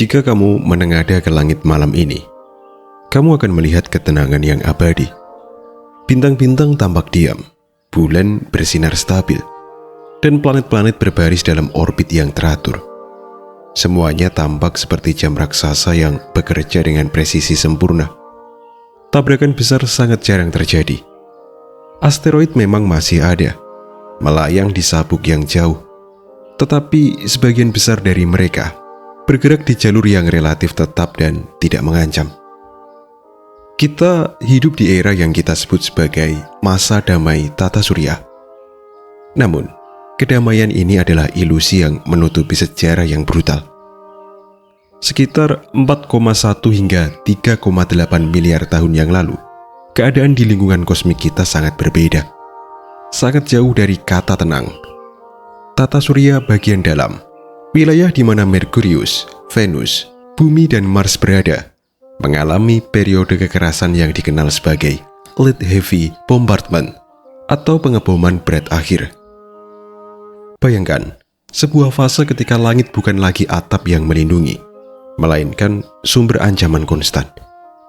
Jika kamu menengadah ke langit malam ini, kamu akan melihat ketenangan yang abadi. Bintang-bintang tampak diam, bulan bersinar stabil, dan planet-planet berbaris dalam orbit yang teratur. Semuanya tampak seperti jam raksasa yang bekerja dengan presisi sempurna. Tabrakan besar sangat jarang terjadi. Asteroid memang masih ada, melayang di sabuk yang jauh, tetapi sebagian besar dari mereka bergerak di jalur yang relatif tetap dan tidak mengancam. Kita hidup di era yang kita sebut sebagai masa damai tata surya. Namun, kedamaian ini adalah ilusi yang menutupi sejarah yang brutal. Sekitar 4,1 hingga 3,8 miliar tahun yang lalu, keadaan di lingkungan kosmik kita sangat berbeda. Sangat jauh dari kata tenang. Tata surya bagian dalam, wilayah di mana Merkurius, Venus, Bumi dan Mars berada, mengalami periode kekerasan yang dikenal sebagai Late Heavy Bombardment atau pengeboman berat akhir. Bayangkan, sebuah fase ketika langit bukan lagi atap yang melindungi, melainkan sumber ancaman konstan.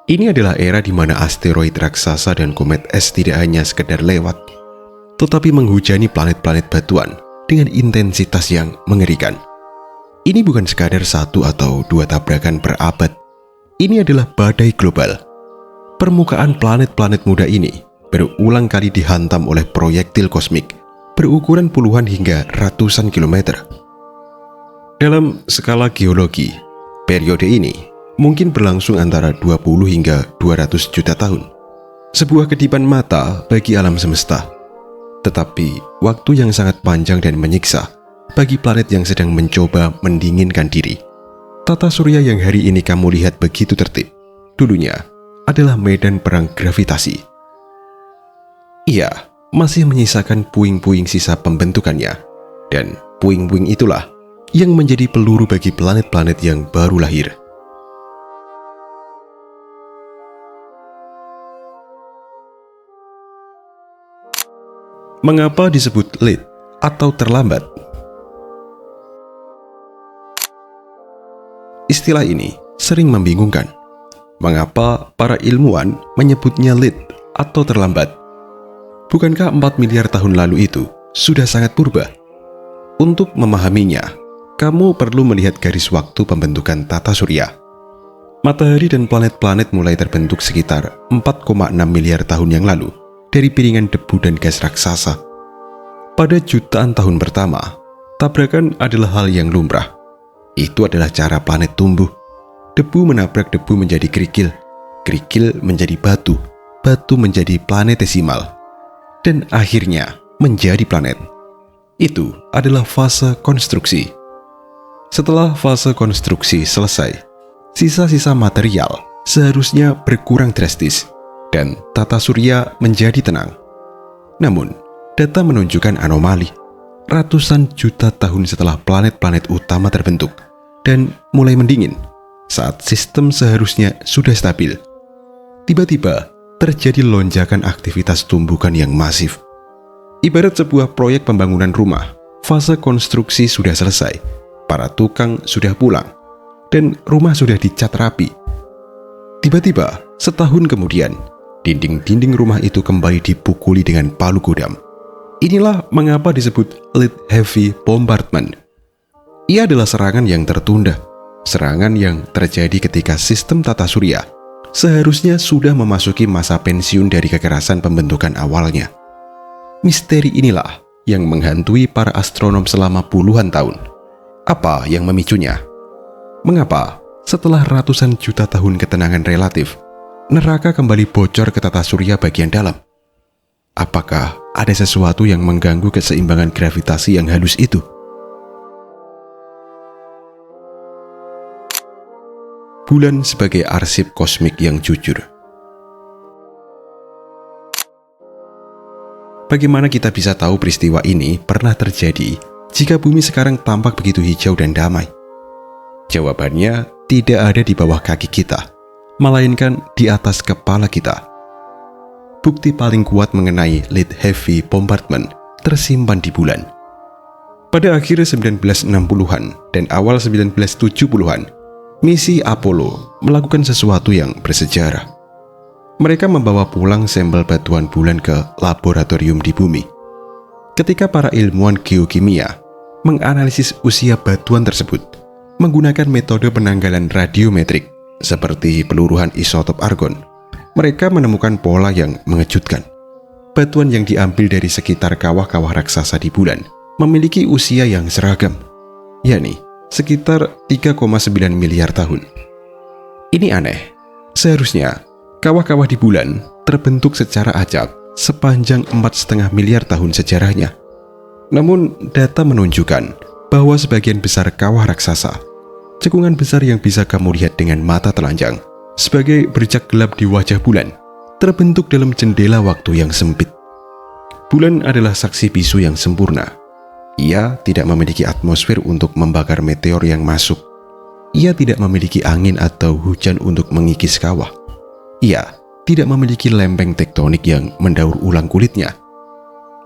Ini adalah era di mana asteroid raksasa dan komet es tidak hanya sekedar lewat, tetapi menghujani planet-planet batuan dengan intensitas yang mengerikan. Ini bukan sekadar satu atau dua tabrakan per abad. Ini adalah badai global. Permukaan planet-planet muda ini berulang kali dihantam oleh proyektil kosmik berukuran puluhan hingga ratusan kilometer. Dalam skala geologi, periode ini mungkin berlangsung antara 20 hingga 200 juta tahun. Sebuah kedipan mata bagi alam semesta, tetapi waktu yang sangat panjang dan menyiksa bagi planet yang sedang mencoba mendinginkan diri. Tata surya yang hari ini kamu lihat begitu tertib, dulunya adalah medan perang gravitasi. Ia masih menyisakan puing-puing sisa pembentukannya, dan puing-puing itulah yang menjadi peluru bagi planet-planet yang baru lahir. Mengapa disebut late atau terlambat? Istilah ini sering membingungkan. Mengapa para ilmuwan menyebutnya late atau terlambat? Bukankah 4 miliar tahun lalu itu sudah sangat purba? Untuk memahaminya, kamu perlu melihat garis waktu pembentukan tata surya. Matahari dan planet-planet mulai terbentuk sekitar 4,6 miliar tahun yang lalu dari piringan debu dan gas raksasa. Pada jutaan tahun pertama, tabrakan adalah hal yang lumrah. Itu adalah cara planet tumbuh. Debu menabrak debu menjadi kerikil, kerikil menjadi batu, batu menjadi planetesimal, dan akhirnya menjadi planet. Itu adalah fase konstruksi. Setelah fase konstruksi selesai, sisa-sisa material seharusnya berkurang drastis dan tata surya menjadi tenang. Namun, data menunjukkan anomali. Ratusan juta tahun setelah planet-planet utama terbentuk dan mulai mendingin, saat sistem seharusnya sudah stabil, tiba-tiba terjadi lonjakan aktivitas tumbukan yang masif. Ibarat sebuah proyek pembangunan rumah, fase konstruksi sudah selesai, para tukang sudah pulang, dan rumah sudah dicat rapi. Tiba-tiba, setahun kemudian, dinding-dinding rumah itu kembali dipukuli dengan palu godam. Inilah mengapa disebut Late Heavy Bombardment. Ia adalah serangan yang tertunda, serangan yang terjadi ketika sistem tata surya seharusnya sudah memasuki masa pensiun dari kekerasan pembentukan awalnya. Misteri inilah yang menghantui para astronom selama puluhan tahun. Apa yang memicunya? Mengapa setelah ratusan juta tahun ketenangan relatif, neraka kembali bocor ke tata surya bagian dalam? Apakah ada sesuatu yang mengganggu keseimbangan gravitasi yang halus itu? Bulan sebagai arsip kosmik yang jujur. Bagaimana kita bisa tahu peristiwa ini pernah terjadi jika bumi sekarang tampak begitu hijau dan damai? Jawabannya tidak ada di bawah kaki kita, melainkan di atas kepala kita. Bukti paling kuat mengenai Late Heavy Bombardment tersimpan di bulan. Pada akhir 1960-an dan awal 1970-an, misi Apollo melakukan sesuatu yang bersejarah. Mereka membawa pulang sampel batuan bulan ke laboratorium di bumi. Ketika para ilmuwan geokimia menganalisis usia batuan tersebut menggunakan metode penanggalan radiometrik seperti peluruhan isotop argon, mereka menemukan pola yang mengejutkan. Batuan yang diambil dari sekitar kawah-kawah raksasa di bulan memiliki usia yang seragam, yakni sekitar 3,9 miliar tahun. Ini aneh. Seharusnya kawah-kawah di bulan terbentuk secara acak sepanjang 4,5 miliar tahun sejarahnya. Namun data menunjukkan bahwa sebagian besar kawah raksasa, cekungan besar yang bisa kamu lihat dengan mata telanjang sebagai bercak gelap di wajah bulan, terbentuk dalam jendela waktu yang sempit. Bulan adalah saksi bisu yang sempurna. Ia tidak memiliki atmosfer untuk membakar meteor yang masuk. Ia tidak memiliki angin atau hujan untuk mengikis kawah. Ia tidak memiliki lempeng tektonik yang mendaur ulang kulitnya.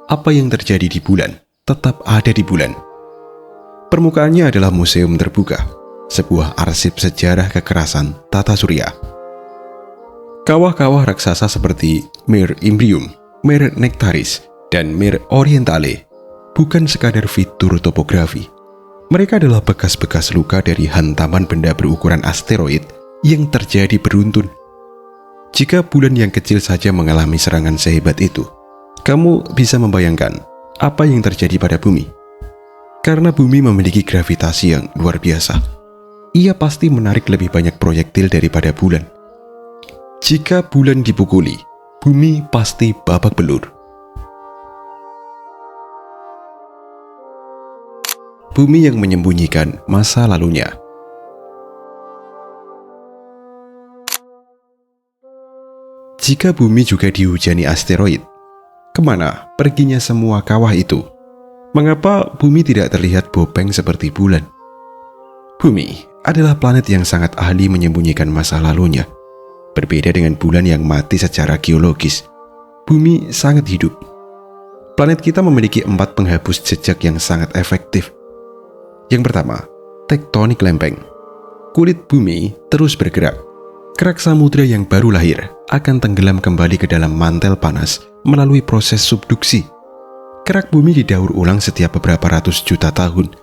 Apa yang terjadi di bulan tetap ada di bulan. Permukaannya adalah museum terbuka, sebuah arsip sejarah kekerasan tata surya. Kawah-kawah raksasa seperti Mare Imbrium, Mare Nectaris, dan Mare Orientale bukan sekadar fitur topografi. Mereka adalah bekas-bekas luka dari hantaman benda berukuran asteroid yang terjadi beruntun. Jika bulan yang kecil saja mengalami serangan sehebat itu, kamu bisa membayangkan apa yang terjadi pada bumi. Karena bumi memiliki gravitasi yang luar biasa, ia pasti menarik lebih banyak proyektil daripada bulan. Jika bulan dipukuli, bumi pasti babak belur. Bumi yang menyembunyikan masa lalunya. Jika bumi juga dihujani asteroid, kemana perginya semua kawah itu? Mengapa bumi tidak terlihat bopeng seperti bulan? Bumi adalah planet yang sangat ahli menyembunyikan masa lalunya. Berbeda dengan bulan yang mati secara geologis, bumi sangat hidup. Planet kita memiliki 4 penghapus jejak yang sangat efektif. Yang pertama, tektonik lempeng. Kulit bumi terus bergerak. Kerak samudra yang baru lahir akan tenggelam kembali ke dalam mantel panas melalui proses subduksi. Kerak bumi didaur ulang setiap beberapa ratus juta tahun.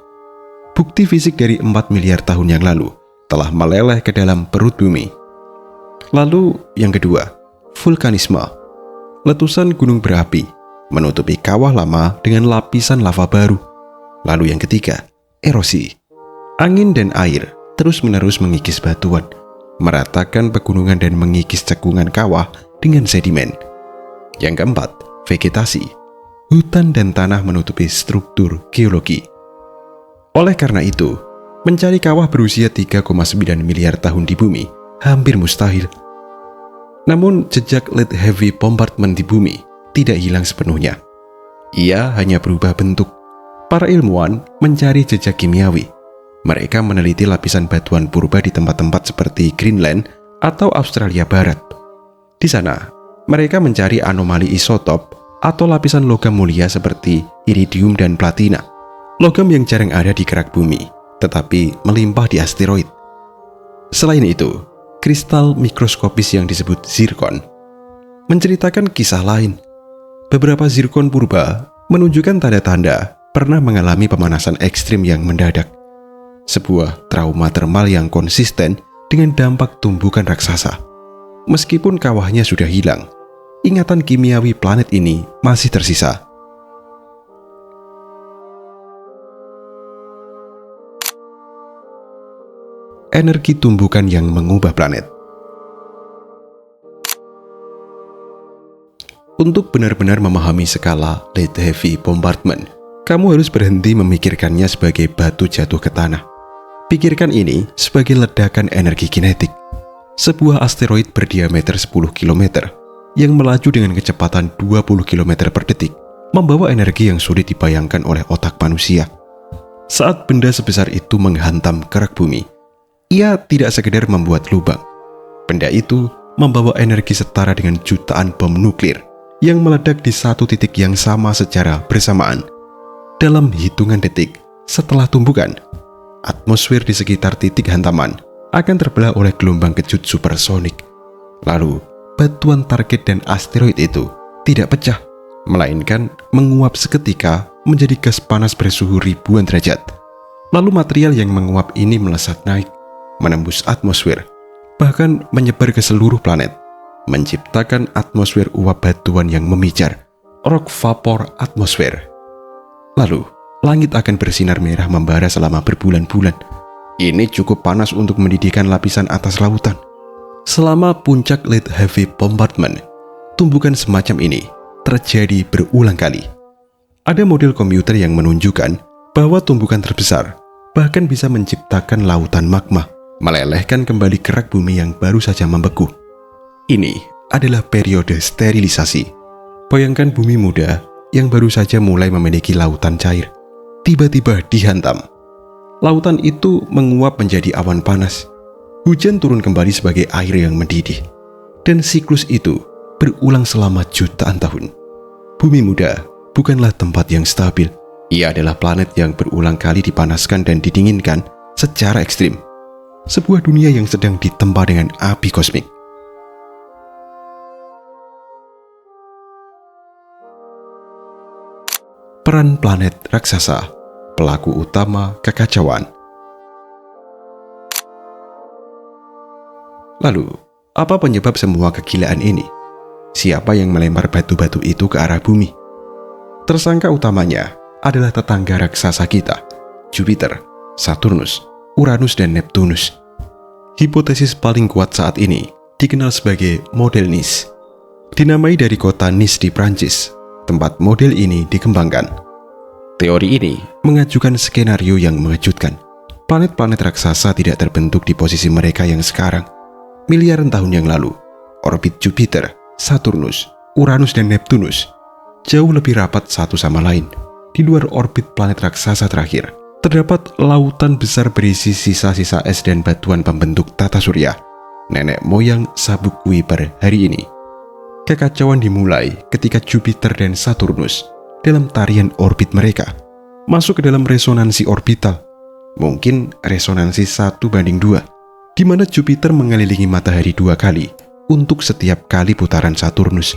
Bukti fisik dari 4 miliar tahun yang lalu telah meleleh ke dalam perut bumi. Lalu yang kedua, vulkanisme. Letusan gunung berapi menutupi kawah lama dengan lapisan lava baru. Lalu yang ketiga, erosi. Angin dan air terus-menerus mengikis batuan, meratakan pegunungan dan mengikis cekungan kawah dengan sedimen. Yang keempat, vegetasi. Hutan dan tanah menutupi struktur geologi. Oleh karena itu, mencari kawah berusia 3,9 miliar tahun di bumi hampir mustahil. Namun, jejak lead heavy bombardment di bumi tidak hilang sepenuhnya. Ia hanya berubah bentuk. Para ilmuwan mencari jejak kimiawi. Mereka meneliti lapisan batuan purba di tempat-tempat seperti Greenland atau Australia Barat. Di sana, mereka mencari anomali isotop atau lapisan logam mulia seperti iridium dan platina. Logam yang jarang ada di kerak bumi, tetapi melimpah di asteroid. Selain itu, kristal mikroskopis yang disebut zirkon menceritakan kisah lain. Beberapa zirkon purba menunjukkan tanda-tanda pernah mengalami pemanasan ekstrim yang mendadak, sebuah trauma termal yang konsisten dengan dampak tumbukan raksasa. Meskipun kawahnya sudah hilang, ingatan kimiawi planet ini masih tersisa. Energi tumbukan yang mengubah planet. Untuk benar-benar memahami skala lead heavy bombardment, kamu harus berhenti memikirkannya sebagai batu jatuh ke tanah. Pikirkan ini sebagai ledakan energi kinetik. Sebuah asteroid berdiameter 10 km yang melaju dengan kecepatan 20 km per detik membawa energi yang sulit dibayangkan oleh otak manusia. Saat benda sebesar itu menghantam kerak bumi, ia tidak sekedar membuat lubang. Benda itu membawa energi setara dengan jutaan bom nuklir yang meledak di satu titik yang sama secara bersamaan. Dalam hitungan detik setelah tumbukan, atmosfer di sekitar titik hantaman akan terbelah oleh gelombang kejut supersonik. Lalu, batuan target dan asteroid itu tidak pecah, melainkan menguap seketika menjadi gas panas bersuhu ribuan derajat. Lalu material yang menguap ini melesat naik, menembus atmosfer, bahkan menyebar ke seluruh planet, menciptakan atmosfer uap batuan yang memijar, rock vapor atmosfer. Lalu, langit akan bersinar merah membara selama berbulan-bulan. Ini cukup panas untuk mendidihkan lapisan atas lautan. Selama puncak Lead Heavy Bombardment, tumbukan semacam ini terjadi berulang kali. Ada model komputer yang menunjukkan bahwa tumbukan terbesar bahkan bisa menciptakan lautan magma, melelehkan kembali kerak bumi yang baru saja membeku. Ini adalah periode sterilisasi. Bayangkan bumi muda yang baru saja mulai memiliki lautan cair, tiba-tiba dihantam. Lautan itu menguap menjadi awan panas. Hujan turun kembali sebagai air yang mendidih. Dan siklus itu berulang selama jutaan tahun. Bumi muda bukanlah tempat yang stabil. Ia adalah planet yang berulang kali dipanaskan dan didinginkan secara ekstrim. Sebuah dunia yang sedang ditempa dengan api kosmik. Peran planet raksasa, pelaku utama kekacauan. Lalu, apa penyebab semua kegilaan ini? Siapa yang melempar batu-batu itu ke arah bumi? Tersangka utamanya adalah tetangga raksasa kita, Jupiter, Saturnus, Uranus, dan Neptunus. Hipotesis paling kuat saat ini dikenal sebagai model Nice. Dinamai dari kota Nice di Prancis, tempat model ini dikembangkan. Teori ini mengajukan skenario yang mengejutkan. Planet-planet raksasa tidak terbentuk di posisi mereka yang sekarang. Miliaran tahun yang lalu, orbit Jupiter, Saturnus, Uranus, dan Neptunus jauh lebih rapat satu sama lain. Di luar orbit planet raksasa terakhir, terdapat lautan besar berisi sisa-sisa es dan batuan pembentuk tata surya, nenek moyang sabuk Kuiper hari ini. Kekacauan dimulai ketika Jupiter dan Saturnus dalam tarian orbit mereka masuk ke dalam resonansi orbital, mungkin resonansi 1:2, di mana Jupiter mengelilingi matahari 2 kali untuk setiap kali putaran Saturnus.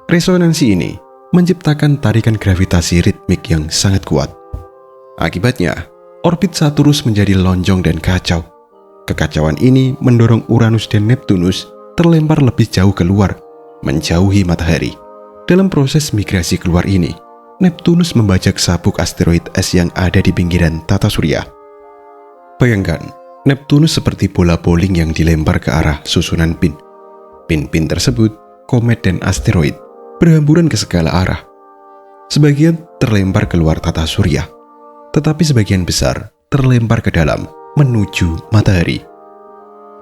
Resonansi ini menciptakan tarikan gravitasi ritmik yang sangat kuat. Akibatnya, orbit Saturnus menjadi lonjong dan kacau. Kekacauan ini mendorong Uranus dan Neptunus terlempar lebih jauh keluar, menjauhi matahari. Dalam proses migrasi keluar ini, Neptunus membajak sabuk asteroid es yang ada di pinggiran tata surya. Bayangkan, Neptunus seperti bola bowling yang dilempar ke arah susunan pin. Pin-pin tersebut, komet dan asteroid, berhamburan ke segala arah. Sebagian terlempar keluar tata surya, tetapi sebagian besar terlempar ke dalam menuju matahari.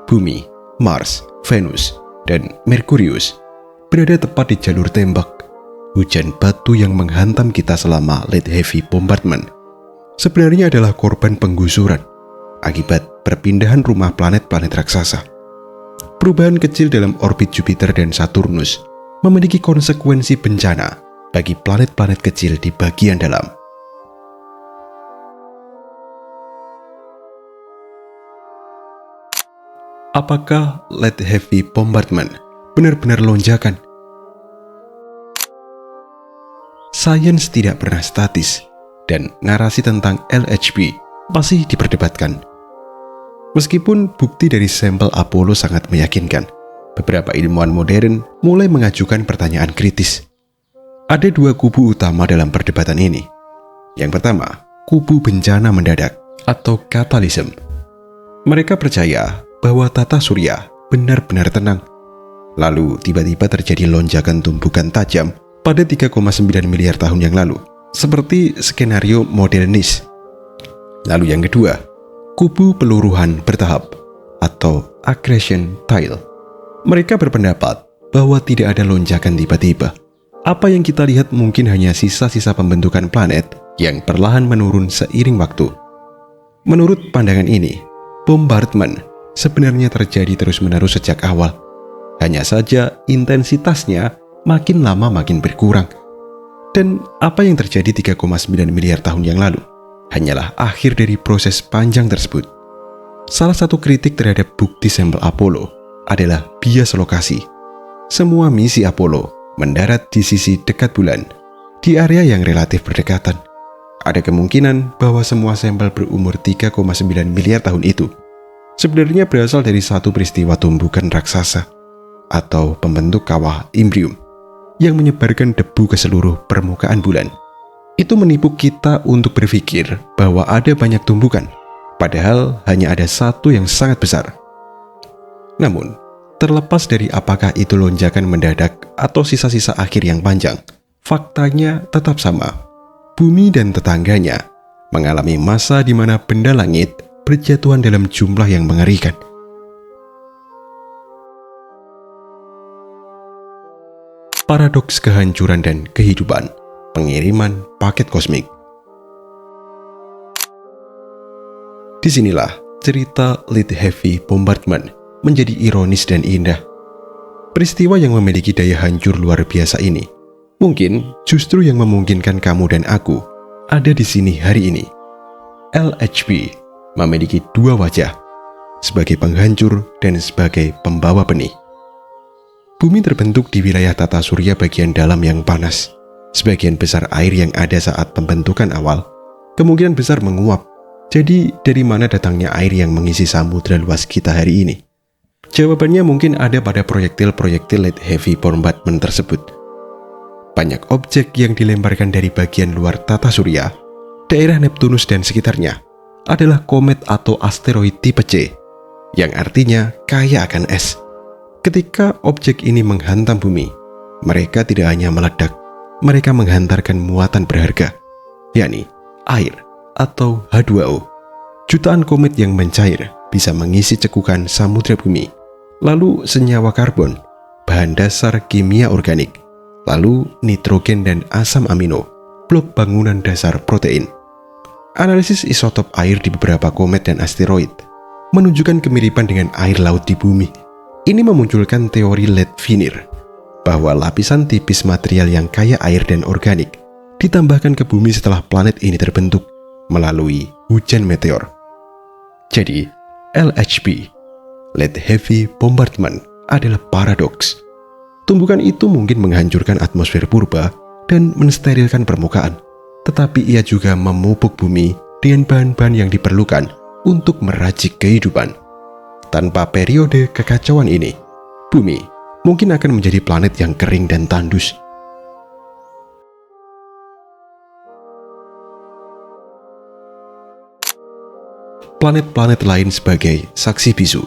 Bumi, Mars, Venus, dan Merkurius berada tepat di jalur tembak. Hujan batu yang menghantam kita selama Lead Heavy Bombardment sebenarnya adalah korban penggusuran akibat perpindahan rumah planet-planet raksasa. Perubahan kecil dalam orbit Jupiter dan Saturnus memiliki konsekuensi bencana bagi planet-planet kecil di bagian dalam. Apakah Lead Heavy Bombardment benar-benar lonjakan? Sains tidak pernah statis, dan narasi tentang LHB masih diperdebatkan. Meskipun bukti dari sampel Apollo sangat meyakinkan, beberapa ilmuwan modern mulai mengajukan pertanyaan kritis. Ada 2 kubu utama dalam perdebatan ini. Yang pertama, kubu bencana mendadak atau katalisme. Mereka percaya bahwa tata surya benar-benar tenang. Lalu tiba-tiba terjadi lonjakan tumbukan tajam pada 3,9 miliar tahun yang lalu, seperti skenario model Nice. Lalu yang kedua, kubu peluruhan bertahap atau accretion tail. Mereka berpendapat bahwa tidak ada lonjakan tiba-tiba. Apa yang kita lihat mungkin hanya sisa-sisa pembentukan planet yang perlahan menurun seiring waktu. Menurut pandangan ini, bombardment sebenarnya terjadi terus-menerus sejak awal. Hanya saja intensitasnya makin lama makin berkurang. Dan apa yang terjadi 3,9 miliar tahun yang lalu hanyalah akhir dari proses panjang tersebut. Salah satu kritik terhadap bukti sampel Apollo adalah bias lokasi. Semua misi Apollo mendarat di sisi dekat bulan, di area yang relatif berdekatan. Ada kemungkinan bahwa semua sampel berumur 3,9 miliar tahun itu sebenarnya berasal dari satu peristiwa tumbukan raksasa atau pembentuk kawah Imbrium yang menyebarkan debu ke seluruh permukaan bulan. Itu menipu kita untuk berpikir bahwa ada banyak tumbukan, padahal hanya ada satu yang sangat besar. Namun, terlepas dari apakah itu lonjakan mendadak atau sisa-sisa akhir yang panjang, faktanya tetap sama. Bumi dan tetangganya mengalami masa di mana benda langit berjatuhan dalam jumlah yang mengerikan. Paradoks kehancuran dan kehidupan, pengiriman paket kosmik. Disinilah cerita Lead Heavy Bombardment menjadi ironis dan indah. Peristiwa yang memiliki daya hancur luar biasa ini mungkin justru yang memungkinkan kamu dan aku ada di sini hari ini. LHB memiliki dua wajah, sebagai penghancur dan sebagai pembawa benih. Bumi terbentuk di wilayah tata surya bagian dalam yang panas. Sebagian besar air yang ada saat pembentukan awal kemungkinan besar menguap. Jadi, dari mana datangnya air yang mengisi samudra luas kita hari ini? Jawabannya mungkin ada pada proyektil-proyektil Lead Heavy Bombardment tersebut. Banyak objek yang dilemparkan dari bagian luar tata surya, daerah Neptunus dan sekitarnya, adalah komet atau asteroid tipe C, yang artinya kaya akan es. Ketika objek ini menghantam bumi, mereka tidak hanya meledak, mereka menghantarkan muatan berharga, yakni air atau H2O. Jutaan komet yang mencair bisa mengisi cekukan samudra bumi, lalu senyawa karbon, bahan dasar kimia organik, lalu nitrogen dan asam amino, blok bangunan dasar protein. Analisis isotop air di beberapa komet dan asteroid menunjukkan kemiripan dengan air laut di bumi. Ini memunculkan teori lead veneer, bahwa lapisan tipis material yang kaya air dan organik ditambahkan ke bumi setelah planet ini terbentuk melalui hujan meteor. Jadi, LHB, Lead Heavy Bombardment, adalah paradoks. Tumbukan itu mungkin menghancurkan atmosfer purba dan mensterilkan permukaan, tetapi ia juga memupuk bumi dengan bahan-bahan yang diperlukan untuk meracik kehidupan. Tanpa periode kekacauan ini, bumi mungkin akan menjadi planet yang kering dan tandus. Planet-planet lain sebagai saksi bisu.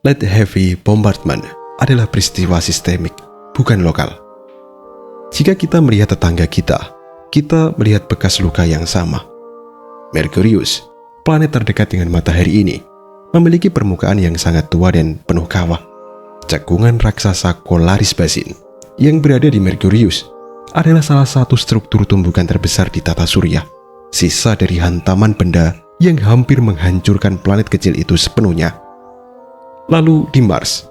Lead Heavy Bombardment adalah peristiwa sistemik, bukan lokal. Jika kita melihat tetangga kita melihat bekas luka yang sama. Merkurius, planet terdekat dengan matahari ini, memiliki permukaan yang sangat tua dan penuh kawah. Cekungan raksasa Polaris Basin yang berada di Merkurius adalah salah satu struktur tumbukan terbesar di tata surya, sisa dari hantaman benda yang hampir menghancurkan planet kecil itu sepenuhnya. Lalu di Mars,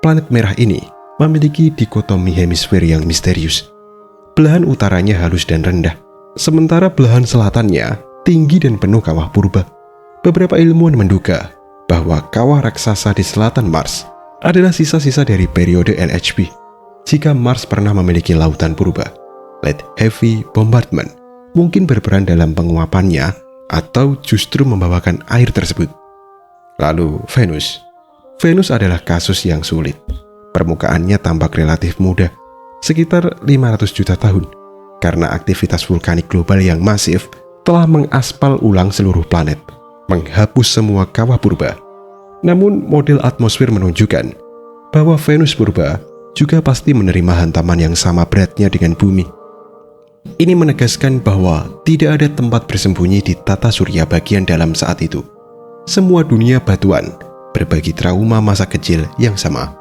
planet merah ini memiliki dikotomi hemisfer yang misterius. Belahan utaranya halus dan rendah, sementara belahan selatannya tinggi dan penuh kawah purba. Beberapa ilmuwan menduga bahwa kawah raksasa di selatan Mars adalah sisa-sisa dari periode LHB. Jika Mars pernah memiliki lautan purba, Lead Heavy Bombardment mungkin berperan dalam penguapannya atau justru membawakan air tersebut. Lalu Venus adalah kasus yang sulit. Permukaannya tampak relatif muda, sekitar 500 juta tahun, karena aktivitas vulkanik global yang masif telah mengaspal ulang seluruh planet, menghapus semua kawah purba. Namun model atmosfer menunjukkan bahwa Venus purba juga pasti menerima hantaman yang sama beratnya dengan bumi. Ini menegaskan bahwa tidak ada tempat bersembunyi di tata surya bagian dalam saat itu. Semua dunia batuan berbagi trauma masa kecil yang sama.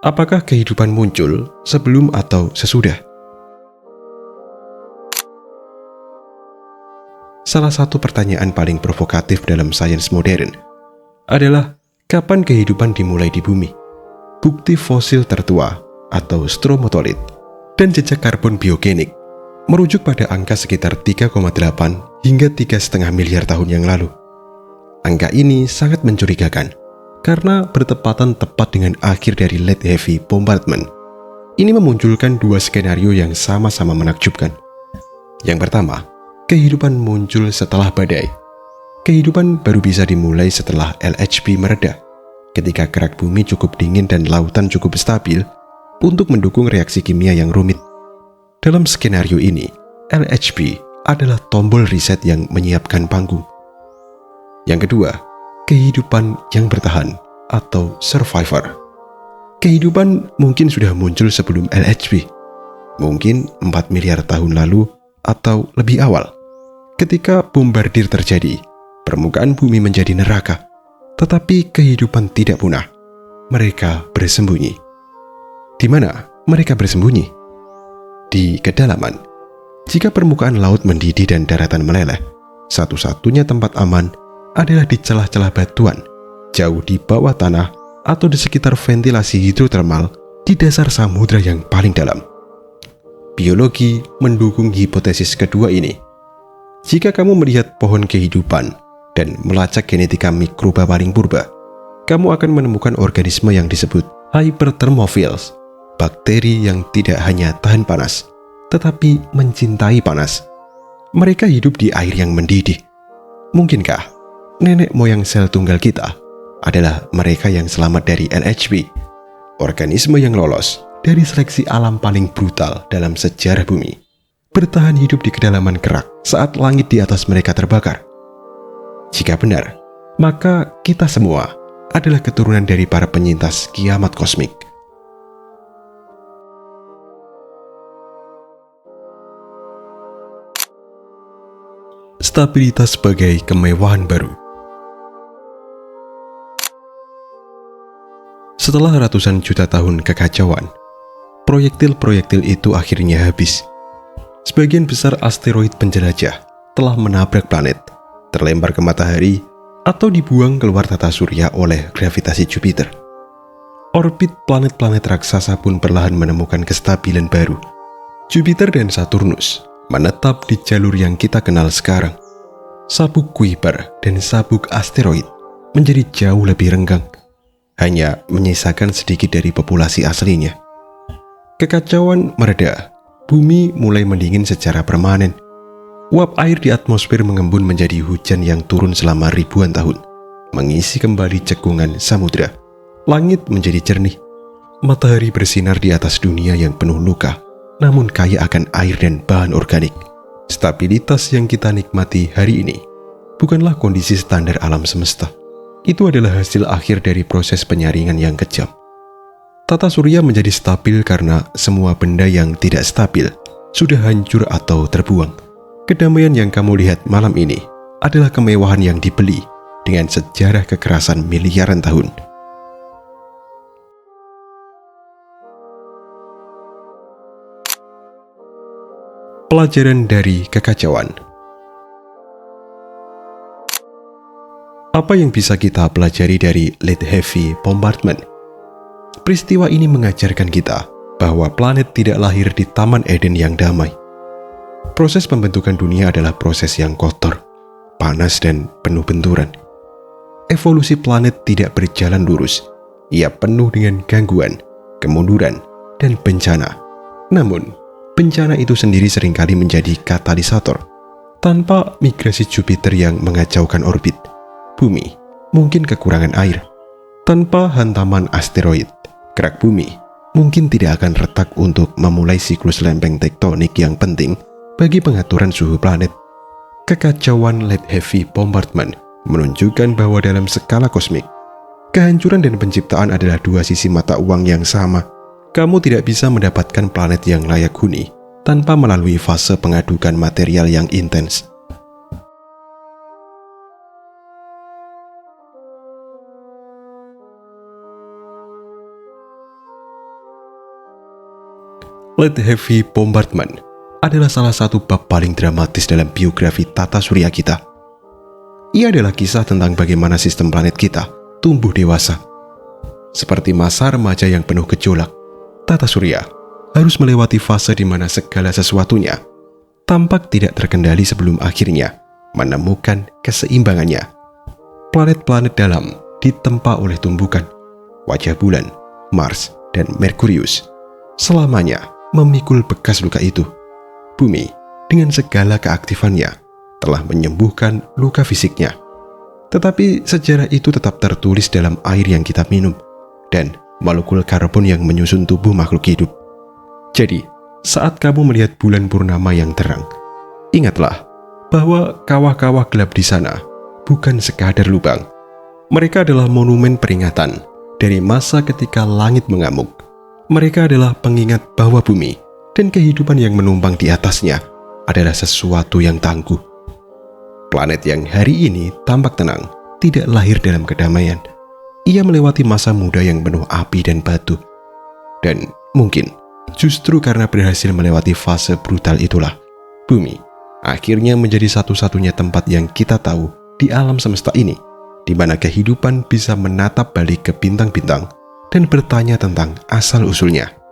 Apakah kehidupan muncul sebelum atau sesudah? Salah satu pertanyaan paling provokatif dalam sains modern adalah kapan kehidupan dimulai di bumi? Bukti fosil tertua atau stromatolith dan jejak karbon biogenik merujuk pada angka sekitar 3,8 hingga 3,5 miliar tahun yang lalu. Angka ini sangat mencurigakan karena bertepatan tepat dengan akhir dari Late Heavy Bombardment. Ini memunculkan dua skenario yang sama-sama menakjubkan. Yang pertama, kehidupan muncul setelah badai. Kehidupan baru bisa dimulai setelah LHB mereda, ketika kerak bumi cukup dingin dan lautan cukup stabil untuk mendukung reaksi kimia yang rumit. Dalam skenario ini, LHB adalah tombol riset yang menyiapkan panggung. Yang kedua, kehidupan yang bertahan atau survivor. Kehidupan mungkin sudah muncul sebelum LHB, mungkin 4 miliar tahun lalu atau lebih awal. Ketika bombardir terjadi, permukaan bumi menjadi neraka, tetapi kehidupan tidak punah. Mereka bersembunyi. Di mana mereka bersembunyi? Di kedalaman. Jika permukaan laut mendidih dan daratan meleleh, satu-satunya tempat aman adalah di celah-celah batuan, jauh di bawah tanah atau di sekitar ventilasi hidrotermal di dasar samudra yang paling dalam. Biologi mendukung hipotesis kedua ini. Jika kamu melihat pohon kehidupan dan melacak genetika mikroba paling purba, kamu akan menemukan organisme yang disebut hyperthermophils, bakteri yang tidak hanya tahan panas, tetapi mencintai panas. Mereka hidup di air yang mendidih. Mungkinkah nenek moyang sel tunggal kita adalah mereka yang selamat dari LHB, organisme yang lolos dari seleksi alam paling brutal dalam sejarah bumi, bertahan hidup di kedalaman kerak saat langit di atas mereka terbakar? Jika benar, maka kita semua adalah keturunan dari para penyintas kiamat kosmik. Stabilitas sebagai kemewahan baru. Setelah ratusan juta tahun kekacauan, proyektil-proyektil itu akhirnya habis. Sebagian besar asteroid penjelajah telah menabrak planet, terlempar ke matahari, atau dibuang keluar tata surya oleh gravitasi Jupiter. Orbit planet-planet raksasa pun perlahan menemukan kestabilan baru. Jupiter dan Saturnus menetap di jalur yang kita kenal sekarang. Sabuk Kuiper dan sabuk asteroid menjadi jauh lebih renggang, hanya menyisakan sedikit dari populasi aslinya. Kekacauan mereda, bumi mulai mendingin secara permanen. Uap air di atmosfer mengembun menjadi hujan yang turun selama ribuan tahun, mengisi kembali cekungan samudra. Langit menjadi jernih. Matahari bersinar di atas dunia yang penuh luka, namun kaya akan air dan bahan organik. Stabilitas yang kita nikmati hari ini bukanlah kondisi standar alam semesta. Itu adalah hasil akhir dari proses penyaringan yang kejam. Tata surya menjadi stabil karena semua benda yang tidak stabil sudah hancur atau terbuang. Kedamaian yang kamu lihat malam ini adalah kemewahan yang dibeli dengan sejarah kekerasan miliaran tahun. Pelajaran dari kekacauan. Apa yang bisa kita pelajari dari Late Heavy Bombardment? Peristiwa ini mengajarkan kita bahwa planet tidak lahir di Taman Eden yang damai. Proses pembentukan dunia adalah proses yang kotor, panas, dan penuh benturan. Evolusi planet tidak berjalan lurus. Ia penuh dengan gangguan, kemunduran, dan bencana. Namun, bencana itu sendiri seringkali menjadi katalisator. Tanpa migrasi Jupiter yang mengacaukan orbit bumi, mungkin kekurangan air. Tanpa hantaman asteroid, kerak bumi mungkin tidak akan retak untuk memulai siklus lempeng tektonik yang penting bagi pengaturan suhu planet. Kekacauan Late Heavy Bombardment menunjukkan bahwa dalam skala kosmik, kehancuran dan penciptaan adalah dua sisi mata uang yang sama. Kamu tidak bisa mendapatkan planet yang layak huni tanpa melalui fase pengadukan material yang intens. Late Heavy Bombardment adalah salah satu bab paling dramatis dalam biografi tata surya kita. Ia adalah kisah tentang bagaimana sistem planet kita tumbuh dewasa. Seperti masa remaja yang penuh gejolak, tata surya harus melewati fase di mana segala sesuatunya tampak tidak terkendali sebelum akhirnya menemukan keseimbangannya. Planet-planet dalam ditempa oleh tumbukan, wajah bulan, Mars, dan Merkurius selamanya memikul bekas luka itu. Bumi dengan segala keaktifannya telah menyembuhkan luka fisiknya. Tetapi sejarah itu tetap tertulis dalam air yang kita minum dan molekul karbon yang menyusun tubuh makhluk hidup. Jadi, saat kamu melihat bulan purnama yang terang, ingatlah bahwa kawah-kawah gelap di sana bukan sekadar lubang. Mereka adalah monumen peringatan dari masa ketika langit mengamuk. Mereka adalah pengingat bahwa bumi dan kehidupan yang menumpang di atasnya adalah sesuatu yang tangguh. Planet yang hari ini tampak tenang tidak lahir dalam kedamaian. Ia melewati masa muda yang penuh api dan batu. Dan mungkin justru karena berhasil melewati fase brutal itulah, bumi akhirnya menjadi satu-satunya tempat yang kita tahu di alam semesta ini, di mana kehidupan bisa menatap balik ke bintang-bintang dan bertanya tentang asal-usulnya.